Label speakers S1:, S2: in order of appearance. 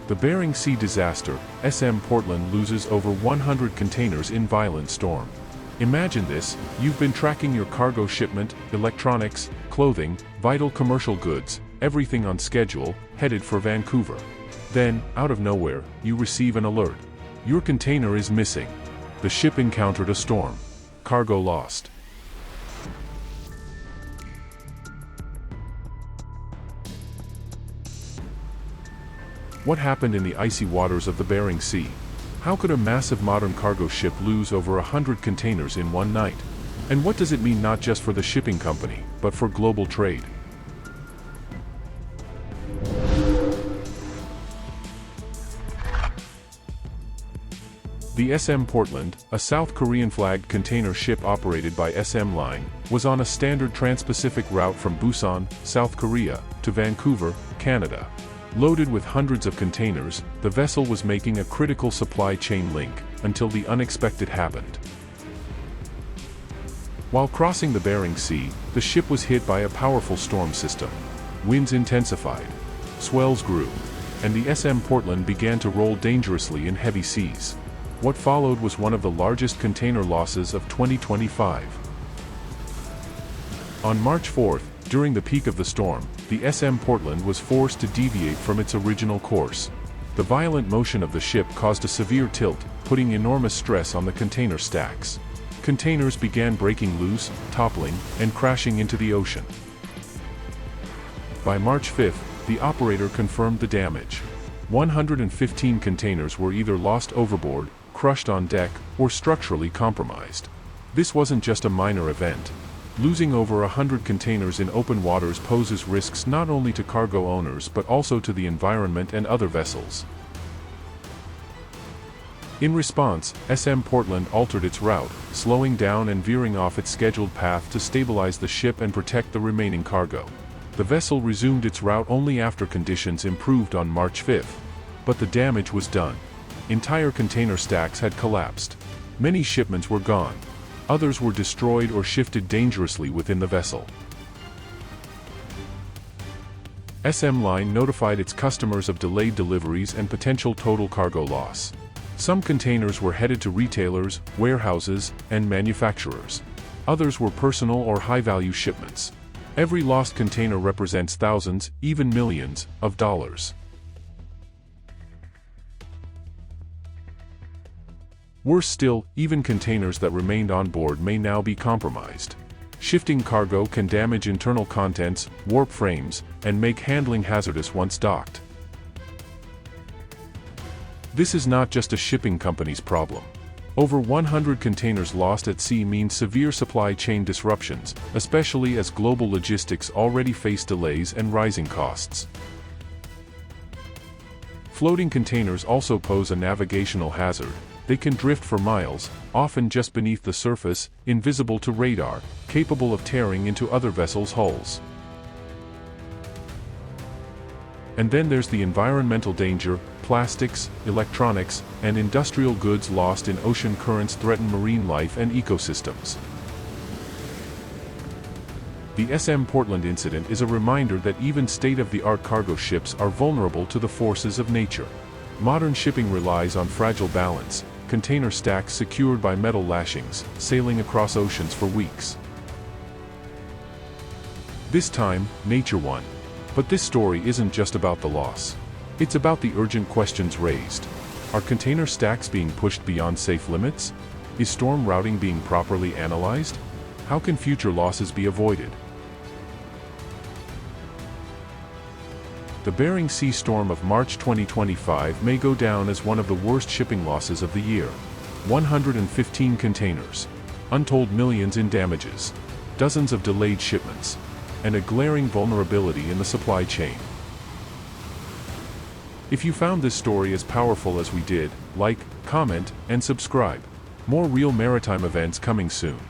S1: The Bering Sea disaster, SM Portland loses over 100 containers in violent storm. Imagine this, you've been tracking your cargo shipment, electronics, clothing, vital commercial goods, everything on schedule, headed for Vancouver. Then, out of nowhere, you receive an alert. Your container is missing. The ship encountered a storm. Cargo lost. What happened in the icy waters of the Bering Sea? How could a massive modern cargo ship lose over 100 containers in one night? And what does it mean not just for the shipping company, but for global trade? The SM Portland, a South Korean-flagged container ship operated by SM Line, was on a standard trans-Pacific route from Busan, South Korea, to Vancouver, Canada. Loaded with hundreds of containers, the vessel was making a critical supply chain link, until the unexpected happened. While crossing the Bering Sea, the ship was hit by a powerful storm system. Winds intensified, swells grew, and the SM Portland began to roll dangerously in heavy seas. What followed was one of the largest container losses of 2025. On March 4th, during the peak of the storm, the SM Portland was forced to deviate from its original course. The violent motion of the ship caused a severe tilt, putting enormous stress on the container stacks. Containers began breaking loose, toppling, and crashing into the ocean. By March 5th, the operator confirmed the damage. 115 containers were either lost overboard, crushed on deck, or structurally compromised. This wasn't just a minor event. Losing over 100 containers in open waters poses risks not only to cargo owners but also to the environment and other vessels. In response, SM Portland altered its route, slowing down and veering off its scheduled path to stabilize the ship and protect the remaining cargo. The vessel resumed its route only after conditions improved on March 5th. But the damage was done. Entire container stacks had collapsed. Many shipments were gone. Others were destroyed or shifted dangerously within the vessel. SM Line notified its customers of delayed deliveries and potential total cargo loss. Some containers were headed to retailers, warehouses, and manufacturers. Others were personal or high-value shipments. Every lost container represents thousands, even millions, of dollars. Worse still, even containers that remained on board may now be compromised. Shifting cargo can damage internal contents, warp frames, and make handling hazardous once docked. This is not just a shipping company's problem. Over 100 containers lost at sea means severe supply chain disruptions, especially as global logistics already face delays and rising costs. Floating containers also pose a navigational hazard. They can drift for miles, often just beneath the surface, invisible to radar, capable of tearing into other vessels' hulls. And then there's the environmental danger. Plastics, electronics, and industrial goods lost in ocean currents threaten marine life and ecosystems. The SM Portland incident is a reminder that even state-of-the-art cargo ships are vulnerable to the forces of nature. Modern shipping relies on fragile balance, container stacks secured by metal lashings, sailing across oceans for weeks. This time, nature won. But this story isn't just about the loss. It's about the urgent questions raised. Are container stacks being pushed beyond safe limits? Is storm routing being properly analyzed? How can future losses be avoided? The Bering Sea storm of March 2025 may go down as one of the worst shipping losses of the year. 115 containers, untold millions in damages, dozens of delayed shipments, and a glaring vulnerability in the supply chain. If you found this story as powerful as we did, like, comment, and subscribe. More real maritime events coming soon.